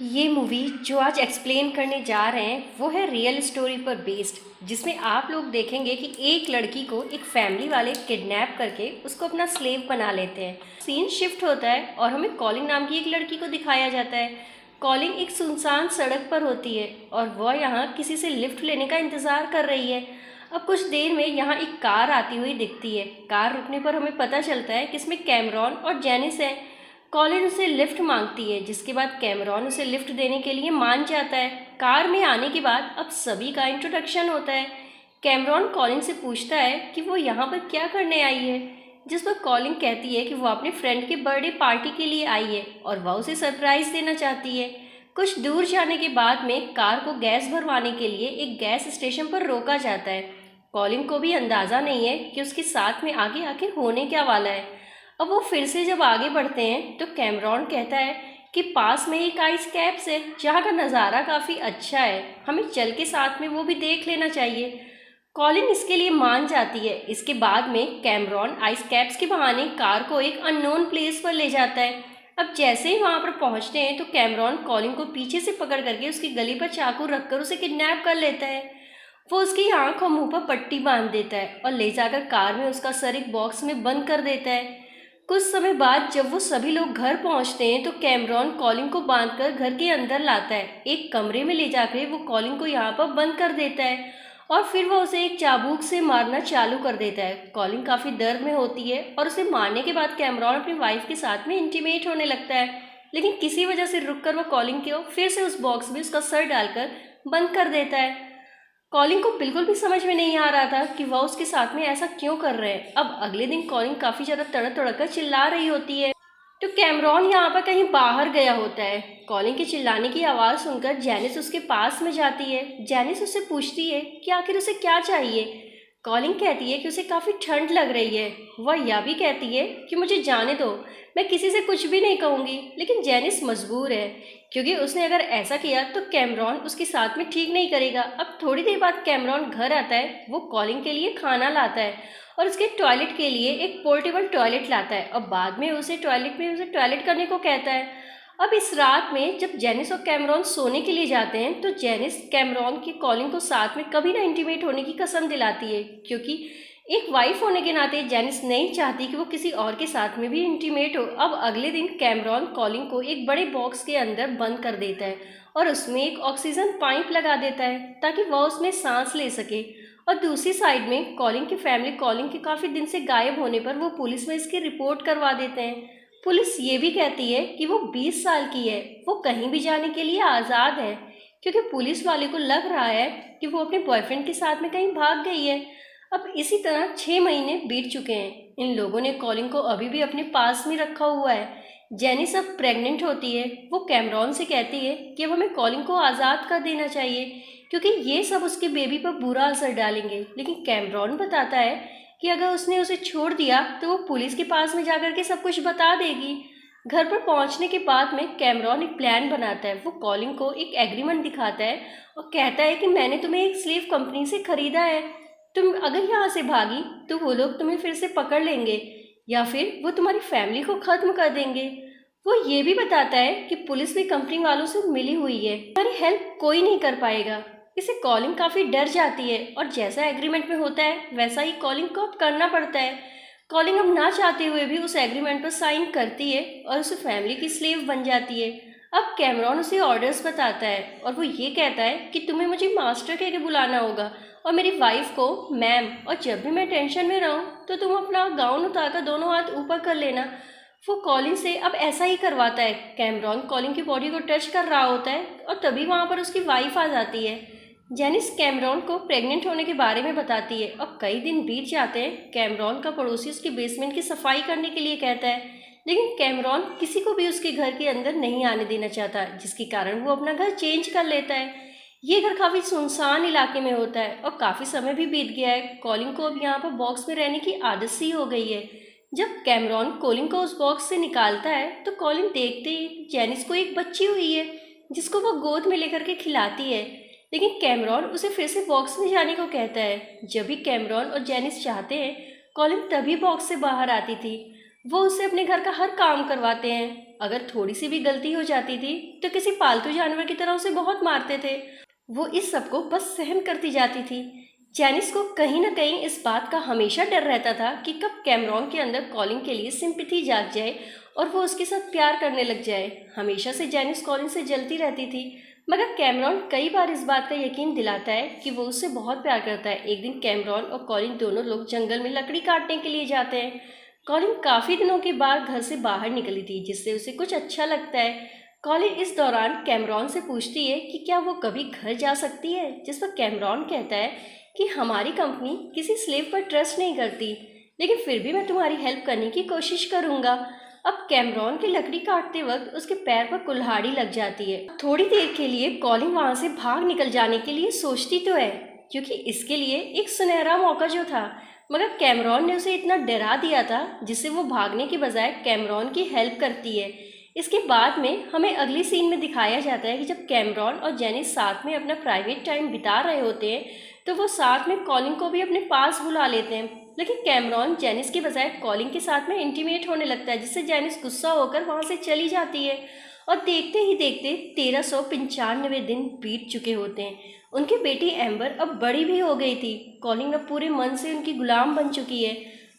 ये मूवी जो आज एक्सप्लेन करने जा रहे हैं वो है रियल स्टोरी पर बेस्ड, जिसमें आप लोग देखेंगे कि एक लड़की को एक फैमिली वाले किडनैप करके उसको अपना स्लेव बना लेते हैं। सीन शिफ्ट होता है और हमें कॉलिंग नाम की एक लड़की को दिखाया जाता है। कॉलिंग एक सुनसान सड़क पर होती है और वह यहाँ किसी से लिफ्ट लेने का इंतज़ार कर रही है। अब कुछ देर में यहाँ एक कार आती हुई दिखती है। कार रुकने पर हमें पता चलता है कि इसमें कैमरॉन और जेनिस है। कॉलिन उसे लिफ्ट मांगती है, जिसके बाद कैमरॉन उसे लिफ्ट देने के लिए मान जाता है। कार में आने के बाद अब सभी का इंट्रोडक्शन होता है। कैमरॉन कॉलिन से पूछता है कि वो यहाँ पर क्या करने आई है, जिस पर कॉलिन कहती है कि वो अपने फ्रेंड के बर्थडे पार्टी के लिए आई है और वह उसे सरप्राइज देना चाहती है। कुछ दूर जाने के बाद में कार को गैस भरवाने के लिए एक गैस स्टेशन पर रोका जाता है। कॉलिन को भी अंदाज़ा नहीं है कि उसके साथ में आगे आखिर होने क्या वाला है। अब वो फिर से जब आगे बढ़ते हैं तो कैमरॉन कहता है कि पास में एक आइस कैप्स है जहाँ का नज़ारा काफ़ी अच्छा है, हमें चल के साथ में वो भी देख लेना चाहिए। कॉलिन इसके लिए मान जाती है। इसके बाद में कैमरॉन आइस कैप्स के बहाने कार को एक अननोन प्लेस पर ले जाता है। अब जैसे ही वहाँ पर पहुँचते हैं तो कैमरॉन कॉलिन को पीछे से पकड़ करके उसकी गली पर चाकू रखकर उसे किडनैप कर लेता है। वो उसकी आंख और मुंह पर पट्टी बांध देता है और ले जाकर कार में उसका सर एक बॉक्स में बंद कर देता है। कुछ समय बाद जब वो सभी लोग घर पहुंचते हैं तो कैमरॉन कॉलिन को बांधकर घर के अंदर लाता है। एक कमरे में ले जाकर वो कॉलिन को यहाँ पर बंद कर देता है और फिर वो उसे एक चाबुक से मारना चालू कर देता है। कॉलिन काफ़ी दर्द में होती है और उसे मारने के बाद कैमरॉन अपनी वाइफ के साथ में इंटीमेट होने लगता है, लेकिन किसी वजह से रुककर वो कॉलिन को फिर से उस बॉक्स में उसका सर डालकर बंद कर देता है। कॉलिंग को बिल्कुल भी समझ में नहीं आ रहा था कि वह उसके साथ में ऐसा क्यों कर रहे हैं। अब अगले दिन कॉलिंग काफ़ी ज़्यादा तड़क तड़क कर चिल्ला रही होती है तो कैमरॉन यहाँ पर कहीं बाहर गया होता है। कॉलिंग के चिल्लाने की आवाज़ सुनकर जेनिस उसके पास में जाती है। जेनिस उससे पूछती है कि आखिर उसे क्या चाहिए। कॉलिंग कहती है कि उसे काफ़ी ठंड लग रही है। वह यह भी कहती है कि मुझे जाने दो, मैं किसी से कुछ भी नहीं कहूँगी, लेकिन जेनिस मजबूर है क्योंकि उसने अगर ऐसा किया तो कैमरॉन उसके साथ में ठीक नहीं करेगा। अब थोड़ी देर बाद कैमरॉन घर आता है। वो कॉलिंग के लिए खाना लाता है और उसके टॉयलेट के लिए एक पोर्टेबल टॉयलेट लाता है और बाद में उसे टॉयलेट करने को कहता है। अब इस रात में जब जेनिस और कैमरॉन सोने के लिए जाते हैं तो जेनिस कैमरॉन की कॉलिंग को साथ में कभी ना इंटीमेट होने की कसम दिलाती है, क्योंकि एक वाइफ होने के नाते जेनिस नहीं चाहती कि वो किसी और के साथ में भी इंटीमेट हो। अब अगले दिन कैमरॉन कॉलिंग को एक बड़े बॉक्स के अंदर बंद कर देता है और उसमें एक ऑक्सीजन पाइप लगा देता है ताकि वह उसमें सांस ले सके। और दूसरी साइड में कॉलिंग की फैमिली कॉलिंग के काफ़ी दिन से गायब होने पर वो पुलिस में इसकी रिपोर्ट करवा देते हैं। पुलिस ये भी कहती है कि वो 20 साल की है, वो कहीं भी जाने के लिए आज़ाद है, क्योंकि पुलिस वाले को लग रहा है कि वो अपने बॉयफ्रेंड के साथ में कहीं भाग गई है। अब इसी तरह 6 महीने बीत चुके हैं। इन लोगों ने कॉलिंग को अभी भी अपने पास में रखा हुआ है। जेनी सब प्रेग्नेंट होती है। वो कैमरॉन से कहती है कि अब हमें कॉलिंग को आज़ाद कर देना चाहिए क्योंकि ये सब उसके बेबी पर बुरा असर डालेंगे, लेकिन कैमरॉन बताता है कि अगर उसने उसे छोड़ दिया तो वो पुलिस के पास में जाकर के सब कुछ बता देगी। घर पर पहुंचने के बाद में कैमरॉन एक प्लान बनाता है। वो कॉलिंग को एक एग्रीमेंट दिखाता है और कहता है कि मैंने तुम्हें एक स्लीव कंपनी से ख़रीदा है, तुम अगर यहाँ से भागी तो वो लोग तुम्हें फिर से पकड़ लेंगे या फिर वो तुम्हारी फैमिली को ख़त्म कर देंगे। वो ये भी बताता है कि पुलिस भी कंपनी वालों से मिली हुई है, तुम्हारी हेल्प कोई नहीं कर पाएगा। इसे कॉलिंग काफ़ी डर जाती है और जैसा एग्रीमेंट में होता है वैसा ही कॉलिंग को अब करना पड़ता है। कॉलिंग अब ना चाहते हुए भी उस एग्रीमेंट पर साइन करती है और उस फैमिली की स्लेव बन जाती है। अब कैमरॉन उसे ऑर्डर्स बताता है और वो ये कहता है कि तुम्हें मुझे मास्टर कह के बुलाना होगा और मेरी वाइफ को मैम, और जब भी मैं टेंशन में रहूँ तो तुम अपना गाउन उतारकर दोनों हाथ ऊपर कर लेना। वो कॉलिंग से अब ऐसा ही करवाता है। कैमरॉन कॉलिंग की बॉडी को टच कर रहा होता है और तभी वहाँ पर उसकी वाइफ आ जाती है। जेनिस कैमरॉन को प्रेग्नेंट होने के बारे में बताती है और कई दिन बीत जाते हैं। कैमरॉन का पड़ोसी उसके बेसमेंट की सफाई करने के लिए कहता है, लेकिन कैमरॉन किसी को भी उसके घर के अंदर नहीं आने देना चाहता, जिसके कारण वो अपना घर चेंज कर लेता है। ये घर काफ़ी सुनसान इलाके में होता है और काफ़ी समय भी बीत गया है। कॉलिंग को अब यहाँ पर बॉक्स में रहने की आदत सी हो गई है। जब कैमरॉन कॉलिंग को उस बॉक्स से निकालता है तो कॉलिंग देखते ही जेनिस को एक बच्ची हुई है जिसको वो गोद में लेकर के खिलाती है, लेकिन कैमरॉन उसे फिर से बॉक्स में जाने को कहता है। जब भी कैमरॉन और जेनिस चाहते हैं, कॉलिंग तभी बॉक्स से बाहर आती थी। वो उससे अपने घर का हर काम करवाते हैं। अगर थोड़ी सी भी गलती हो जाती थी तो किसी पालतू जानवर की तरह उसे बहुत मारते थे। वो इस सब को बस सहन करती जाती थी। जैनिस को कहीं ना कहीं इस बात का हमेशा डर रहता था कि कब कैमरॉन के अंदर कॉलिन के लिए सिंपैथी जाग जाए और वो उसके साथ प्यार करने लग जाए। हमेशा से जैनिस कॉलिन से जलती रहती थी, मगर कैमरॉन कई बार इस बात का यकीन दिलाता है कि वो उससे बहुत प्यार करता है। एक दिन कैमरॉन और कॉलिन दोनों लोग जंगल में लकड़ी काटने के लिए जाते हैं। कॉलिन काफ़ी दिनों के बाद घर से बाहर निकली थी, जिससे उसे कुछ अच्छा लगता है। कॉलिन इस दौरान कैमरॉन से पूछती है कि क्या वो कभी घर जा सकती है, जिस पर कैमरॉन कहता है कि हमारी कंपनी किसी स्लेव पर ट्रस्ट नहीं करती, लेकिन फिर भी मैं तुम्हारी हेल्प करने की कोशिश करूंगा। अब कैमरॉन की लकड़ी काटते वक्त उसके पैर पर कुल्हाड़ी लग जाती है। थोड़ी देर के लिए कॉलिन वहां से भाग निकल जाने के लिए सोचती तो है, क्योंकि इसके लिए एक सुनहरा मौका जो था, मगर कैमरॉन ने उसे इतना डरा दिया था जिससे वो भागने के बजाय कैमरॉन की हेल्प करती है। इसके बाद में हमें अगली सीन में दिखाया जाता है कि जब कैमरॉन और जेनिस साथ में अपना प्राइवेट टाइम बिता रहे होते हैं तो वो साथ में कॉलिन को भी अपने पास बुला लेते हैं। लेकिन कैमरॉन जेनिस के बजाय कॉलिन के साथ में इंटीमेट होने लगता है, जिससे जेनिस गुस्सा होकर वहाँ से चली जाती है। और देखते ही देखते 1395 दिन बीत चुके होते हैं। उनकी बेटी एम्बर अब बड़ी भी हो गई थी। कॉलिन अब पूरे मन से उनकी गुलाम बन चुकी है।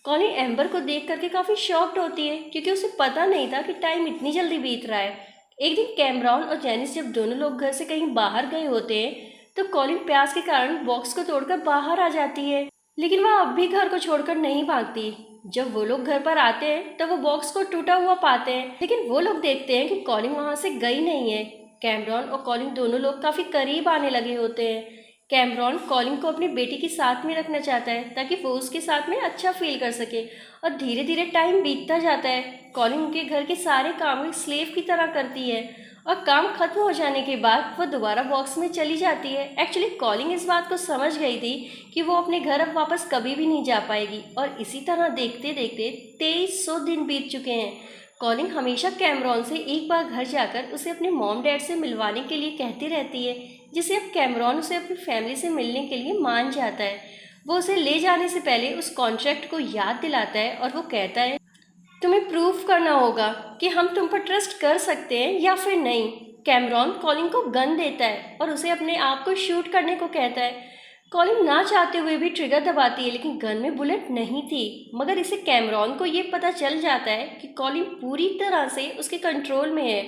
कॉलिन एम्बर को देख करके काफ़ी शॉक्ड होती है, क्योंकि उसे पता नहीं था कि टाइम इतनी जल्दी बीत रहा है। एक दिन कैमरॉन और जेनिस जब दोनों लोग घर से कहीं बाहर गए होते हैं तो कॉलिन प्यास के कारण बॉक्स को तोड़कर बाहर आ जाती है, लेकिन वह अब भी घर को छोड़कर नहीं भागती। जब वो लोग घर पर आते हैं तब वो बॉक्स को टूटा हुआ पाते हैं, लेकिन वो लोग देखते हैं कि कॉलिन वहां से गई नहीं है। कैमरॉन और कॉलिन दोनों लोग काफ़ी करीब आने लगे होते हैं। कैमरॉन कॉलिन को अपनी बेटी के साथ में रखना चाहता है ताकि वो उसके साथ में अच्छा फील कर सके, और धीरे धीरे टाइम बीतता जाता है। कॉलिन उनके घर के सारे काम एक स्लेव की तरह करती है, और काम खत्म हो जाने के बाद वो दोबारा बॉक्स में चली जाती है। एक्चुअली कॉलिन इस बात को समझ गई थी कि वो अपने घर अब वापस कभी भी नहीं जा पाएगी, और इसी तरह देखते देखते 2300 दिन बीत चुके हैं। कॉलिन हमेशा कैमरॉन से एक बार घर जाकर उसे अपने मॉम डैड से मिलवाने के लिए कहती रहती है, जिसे अब कैमरॉन उसे अपनी फैमिली से मिलने के लिए मान जाता है। वो उसे ले जाने से पहले उस कॉन्ट्रैक्ट को याद दिलाता है और वो कहता है, तुम्हें प्रूव करना होगा कि हम तुम पर ट्रस्ट कर सकते हैं या फिर नहीं। कैमरॉन कॉलिन को गन देता है और उसे अपने आप को शूट करने को कहता है। कॉलिन ना चाहते हुए भी ट्रिगर दबाती है, लेकिन गन में बुलेट नहीं थी। मगर इसे कैमरॉन को ये पता चल जाता है कि कॉलिन पूरी तरह से उसके कंट्रोल में है।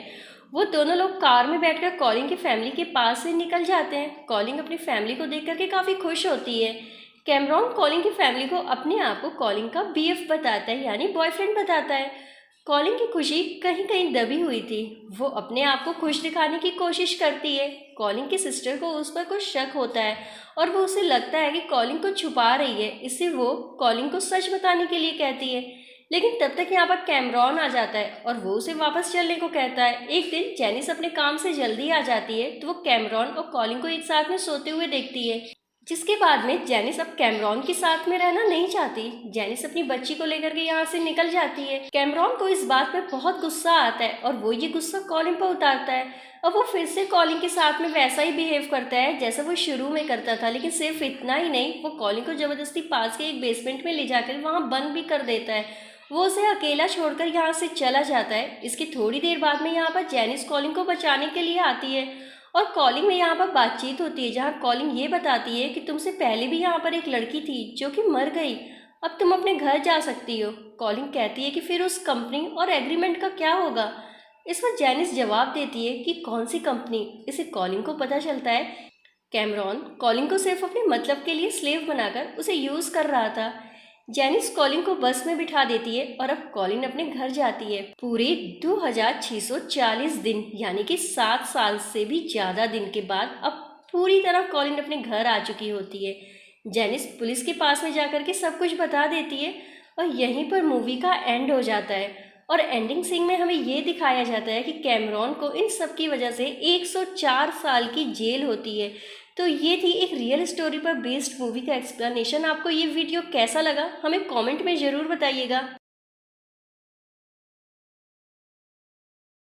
वो दोनों लोग कार में बैठकर कॉलिन की फैमिली के पास से निकल जाते हैं। कॉलिन अपनी फैमिली को देख करके काफ़ी खुश होती है। कैमरॉन कॉलिन की फैमिली को अपने आप को कॉलिन का बीएफ बताता है, यानी बॉयफ्रेंड बताता है। कॉलिन की खुशी कहीं कहीं दबी हुई थी। वो अपने आप को खुश दिखाने की कोशिश करती है। कॉलिन की सिस्टर को उस पर कुछ शक होता है और वो उसे लगता है कि कॉलिन को छुपा रही है, इससे वो कॉलिन को सच बताने के लिए कहती है। लेकिन तब तक यहाँ पर कैमरॉन आ जाता है और वो उसे वापस चलने को कहता है। एक दिन जेनिस अपने काम से जल्दी आ जाती है तो वो कैमरॉन और कॉलिन को एक साथ में सोते हुए देखती है, जिसके बाद में जेनिस अब कैमरॉन के साथ में रहना नहीं चाहती। जेनिस अपनी बच्ची को लेकर के यहाँ से निकल जाती है। कैमरॉन को इस बात पर बहुत गुस्सा आता है और वो ये गुस्सा कॉलिन पर उतारता है। अब वो फिर से कॉलिन के साथ में वैसा ही बिहेव करता है जैसा वो शुरू में करता था, लेकिन सिर्फ इतना ही नहीं, वो कॉलिन को जबरदस्ती पास के एक बेसमेंट में ले जाकर वहाँ बंद भी कर देता है। वो उसे अकेला छोड़कर यहाँ से चला जाता है। इसकी थोड़ी देर बाद में यहाँ पर जेनिस कॉलिन को बचाने के लिए आती है और कॉलिन में यहाँ पर बातचीत होती है, जहाँ कॉलिन ये बताती है कि तुमसे पहले भी यहाँ पर एक लड़की थी जो कि मर गई, अब तुम अपने घर जा सकती हो। कॉलिन कहती है कि फिर उस कंपनी और एग्रीमेंट का क्या होगा। इस पर जेनिस जवाब देती है कि कौन सी कंपनी। इसे कॉलिन को पता चलता है कैमरॉन कॉलिन को सिर्फ अपने मतलब के लिए स्लेव बनाकर उसे यूज़ कर रहा था। जेनिस कॉलिन को बस में बिठा देती है और अब कॉलिन अपने घर जाती है। पूरे 2640 दिन यानी कि 7 साल से भी ज़्यादा दिन के बाद अब पूरी तरह कॉलिन अपने घर आ चुकी होती है। जेनिस पुलिस के पास में जाकर के सब कुछ बता देती है और यहीं पर मूवी का एंड हो जाता है। और एंडिंग सीन में हमें ये दिखाया जाता है कि कैमरॉन को इन सब की वजह से 104 साल की जेल होती है। तो ये थी एक रियल स्टोरी पर बेस्ड मूवी का एक्सप्लेनेशन। आपको ये वीडियो कैसा लगा हमें कमेंट में ज़रूर बताइएगा।